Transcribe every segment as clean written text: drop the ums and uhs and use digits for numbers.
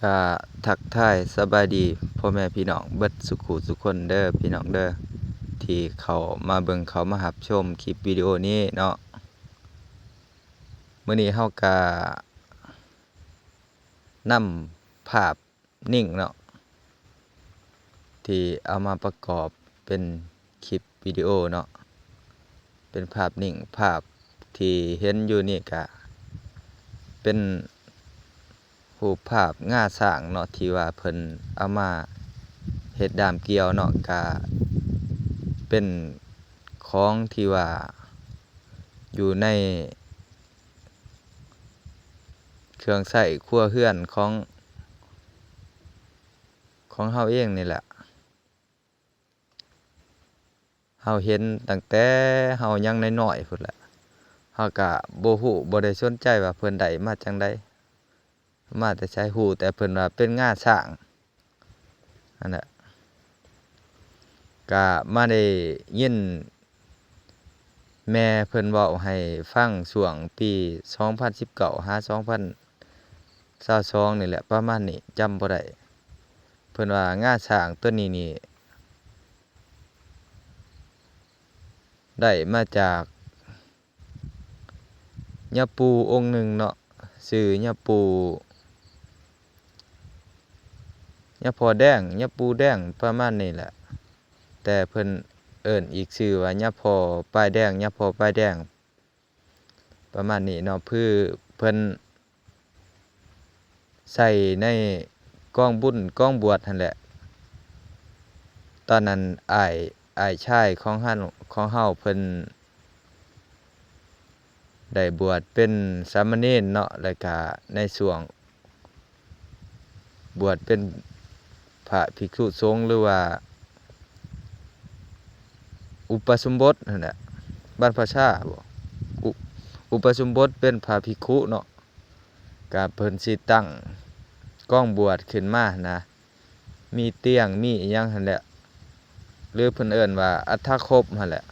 ก็ทักทายสบายดีพ่อแม่พี่น้องเบิดสุขุสุขคนเด้อพี่น้องเด้อที่เขามาเบิ่งเขามารับชมคลิปวิดีโอนี้เนาะมื้อนี้เฮาก็นำภาพนิ่งเนาะที่เอามาประกอบเป็นคลิปวิดีโอเนาะเป็นภาพนิ่งภาพที่เห็นอยู่นี่ก็เป็นรูปภาพง่าช้างเนาะที่ว่าเพิ่นเอามาเฮ็ดด้ามเกี่ยวเนาะก็เป็นของที่ว่าอยู่ในเครื่องใช้ครัวเรือนของเฮาเองนี่แหละเฮาเห็นตั้งแต่เฮายังน้อยๆพู้นแหละเฮาก็บ่ฮู้บ่ได้สนใจว่าเพิ่นได้มาจั่งใดมาแต่ไสฮู้แต่เพิ่นว่าเป็นง่าช้างนั่นแหละก็มาได้ยินแม่เพิ่นเว้าให้ฟังช่วงปี2019หา2022นี่แหละประมาณนี้จำบ่ได้เพิ่นว่าง่าช้างตัวนี้นี่ได้มาจากย่าปู่องค์หนึ่งเนาะชื่อย่าพ่อแดงย่าปู่แดงประมาณนี้แหละแต่เพิ่นเอิ้นอีกชื่อว่าย่าพ่อป้ายแดงย่าพ่อป้ายแดงประมาณนี้เนาะเพิ่นใส่ในกองบุญกองบวชนั่นแหละตอนนั้นอ้ายชายของเฮาเพิ่นได้บวชเป็นสามเณรเนาะแล้วก็ในช่วงบวชเป็นพระภิกษุสงฆ์หรือว่าอุปสมบทนั่นแหละบรรพชาบ่อุปสมบทเป็นพระภิกขุเนาะก็เพิ่นสิตั้งกองบวชขึ้นมานะมีเตียงมีอิหยังหั่นแหละหรือเพิ่นเอิ้นว่าอัฐคบหั่นแหละ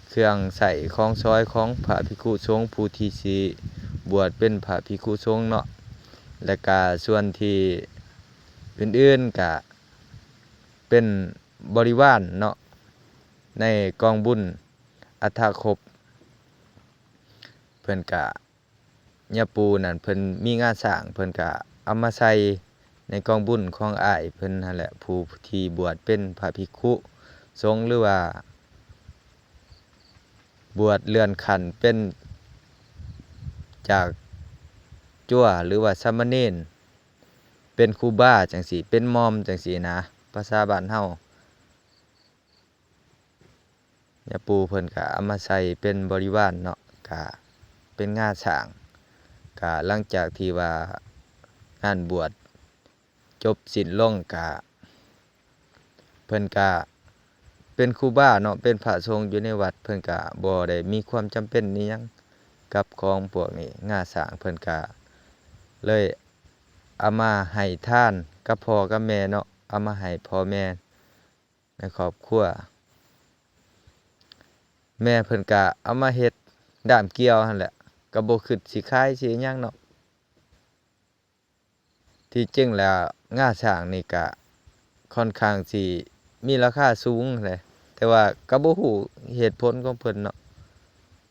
เครื่องใช้ของใช้ของพระภิกขุสงฆ์ผู้ที่สิบวชเป็นพระภิกขุสงฆ์เนาะแล้วก็ส่วนที่อื่นๆก็เป็นบริวารเนาะในกองบุญอัฐคบเพิ่นก็ย่าปู่นั่นเพิ่นมีงาช้างเพิ่นก็เอามาใส่ในกองบุญของอ้ายเพิ่นนั่นแหละผู้ที่บวชเป็นพระภิกขุสงฆ์หรือว่าบวชเลื่อนขั้นเป็นจากจั่วหรือว่าสามเณรเป็นครูบาจังซี้เป็นมอมจังซี้นะภาษาบ้านเฮาย่าปู่เพิ่นก็เอามาใส่เป็นบริวารเนาะก็เป็นงาช้างก็หลังจากที่ว่างานบวชจบสิ้นลงก็เพิ่นก็เป็นครูบาเนาะเป็นพระสงฆ์อยู่ในวัดเพิ่นก็บ่ได้มีความจำเป็นอิหยังกับของพวกนี้งาช้างเพิ่นก็เลยเอามาให้ทานกับพ่อกับแม่เนาะเอามาให้พ่อแม่ในครอบครัวแม่เพิ่นก็เอามาเฮ็ดด้ามเกี่ยวหั่นแหละก็บ่คิดสิขายสิหยังเนาะที่จริงแล้วงาช้างนี่ก็ค่อนข้างสิมีราคาสูงแหละแต่ว่าก็บ่ฮู้เหตุผลของเพิ่นเนาะ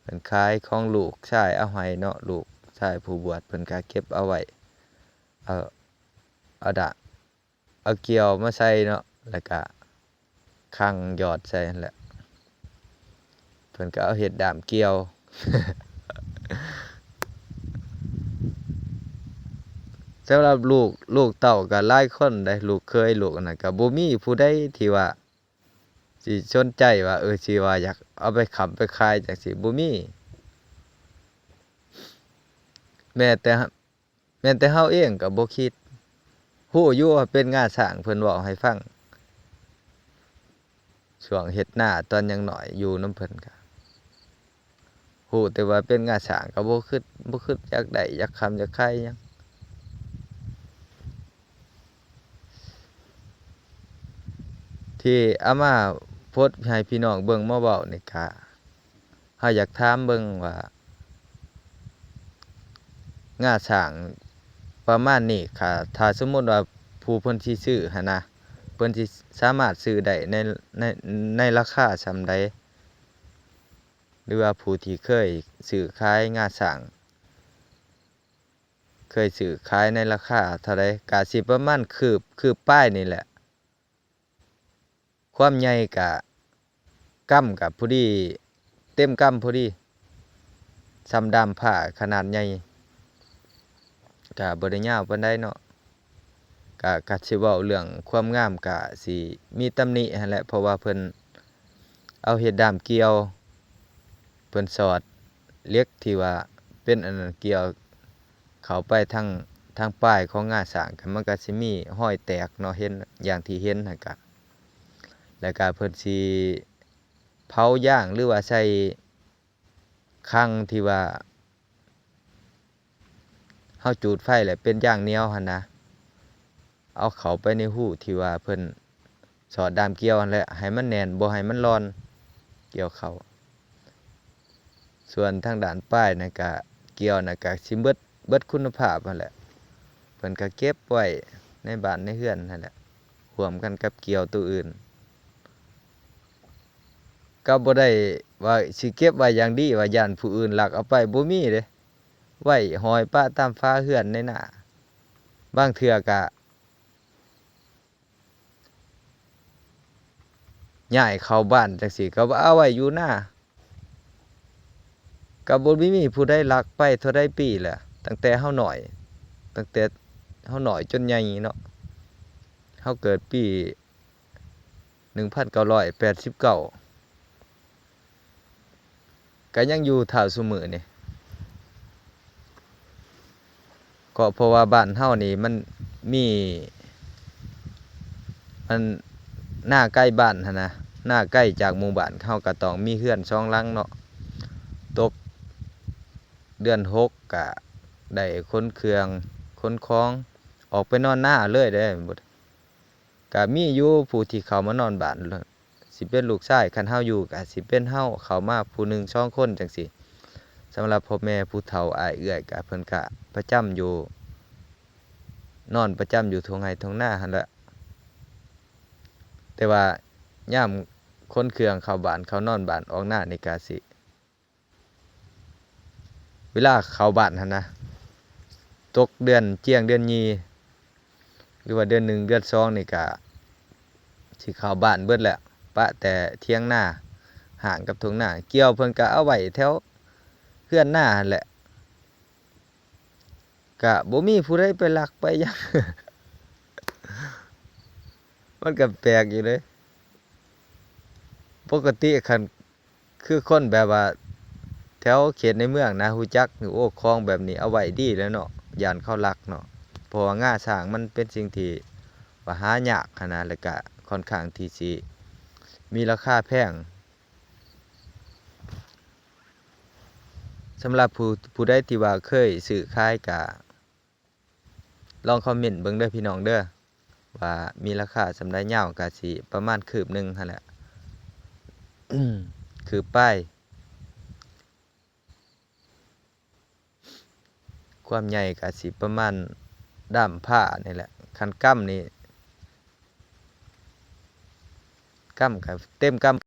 เพิ่นขายของลูกชายเอาให้เนาะลูกชายผู้บวชเพิ่นก็เก็บเอาไว้เอาเอาดะเอาเกี่ยวมาใส่เนาะแล้วก็คั่งยอดใส่นั่นแหละเพิ่นก็เอาเฮ็ดด้ามเกี่ยว สำหรับลูกเต้าก็หลายคนเด้ลูกเคยลูกอันนั้นก็บ่มีผู้ใดที่ว่าสิสนใจว่าสิว่าอยากเอาไปขำไปขายจังซี้บ่มีแม้แต่เฮาเองก็บ่คิดฮู้อยู่ว่าเป็นงาช้างเพิ่นเว้าให้ฟังช่วงเฮ็ดนาตอนยังน้อยอยู่นำเพิ่นก็ฮู้แต่ว่าเป็นงาช้างก็บ่คิดอยากได้อยากขำอยากขายหยังที่เอามาโพสต์ให้พี่น้องเบิ่งมาเว้านี่ก็เฮาอยากถามเบิ่งว่างาช้าง ประมาณนี้ค่ะถ้าสมมุติว่าผู้เพิ่นสิซื้อหันนะเพิ่นสิสามารถซื้อได้ในในราคาส่ำใดหรือว่าผู้ที่เคยซื้อขายงาช้างเคยซื้อขายในราคาเท่าใดก็สิประมาณคืบป้ายนี่แหละความใหญ่ก็กำก็พอดีเต็มกำพอดีส่ำด้ามผ้าขนาดใหญ่ก็บ่ได้ยาวปานใดเนาะก็สิเว้าเรื่องความงามก็สิมีตำหนิหั้นแหละเพราะว่าเพิ่นเอาเฮ็ดด้ามเกี่ยวเพิ่นสอดเหล็กที่ว่าเป็นอันนั้นเกี่ยวเข้าไปทางปลายของงาช้างก็มันก็สิมีรอยแตกเนาะเห็นอย่างที่เห็นนั่นก็แล้วก็เพิ่นสิเผาย่างหรือว่าใส่คั่งที่ว่าเฮาจูดไฟแล้วเป็นอย่างเหนียวหั่นนะเอาเข้าไปในหูที่ว่าเพิ่นสอดด้ามเกี่ยวนั่นแหละให้มันแน่นบ่ให้มันร้อนเกี่ยวเข้าส่วนทางด้านปลายนั่นก็เกี่ยวนั่นก็สิเบิดคุณภาพนั่นแหละเพิ่นก็เก็บไว้ในบ้านในเรือนนั่นแหละร่วมกันกับเกี่ยวตัวอื่นก็บ่ได้ว่าสิเก็บไว้อย่างดีว่าย้านผู้อื่นลักเอาไปบ่มีเด้ไว้ห้อยปะตามฝาเรือนในหน้าบางเทื่อก็ย้ายเข้าบ้านจังซี่ก็เอาไว้อยู่หน้าก็บ่มีผู้ใดลักไปเท่าใดปีแล้วตั้งแต่เฮาน้อยตั้งแต่เฮาน้อยจนใหญ่เนาะเฮาเกิดปี1989ก็ยังอยู่เท่าซุมื้อนี่ก็เพราะว่าบ้านเฮานี่มีมันหน้าใกล้บ้านหั้นนะหน้าใกล้จากหมู่บ้านเฮาก็ต้องมีเรือน2หลังเนาะตกเดือน6ก็ได้ขนเครื่องขนของออกไปนอนนาเลยเด้ก็มีอยู่ผู้ที่เข้ามานอนบ้านสิเป็นลูกชายคันเฮาอยู่ก็สิเป็นเฮาเข้ามาผู้หนึ่ง2คนจังซี้สำหรับพ่อแม่ผู้เฒ่าอ้ายเอื้อยก็เพิ่นก็ประจำอยู่นอนประจำอยู่ทุ่งไร่ทุ่งนาหั่นแหละแต่ว่ายามขนเครื่องเข้าบ้านเข้านอนบ้านออกนานี่ก็สิเวลาเข้าบ้านหั่นนะตกเดือนเจียงเดือนยีหรือว่าเดือน1เดือน2นี่ก็สิเข้าบ้านเบิดแล้วปะแต่เถียงนาห่างกับทุ่งนาเกี่ยวเพิ่นก็เอาไว้แถวเรือนนาหั่นแหละก็บ่มีผู้ใดไปลักไปหยัง มันก็แปลกอยู่เด้ปกติคันคือคนแบบว่าแถวเขตในเมืองนะรู้จักโอ้ของแบบนี้เอาไว้ดีแหล้วเนาะย้านเขาลักเนาะเพราะว่างาช้างมันเป็นสิ่งที่ว่าหายากหั้นนะแล้วก็ค่อนข้างที่สิมีราคาแพงสำหรับผู้ใดที่ว่าเคยซื้อขายก็ลองคอมเมนต์เบิ่งเด้อพี่น้องเด้อว่ามีราคาส่ำใดยาวก็สิประมาณคืบหนึ่งหั่นแหละ คืบป้ายความใหญ่ก็สิประมาณด้ามผ้านี่แหละคันกำนี่กำก็เต็มกำ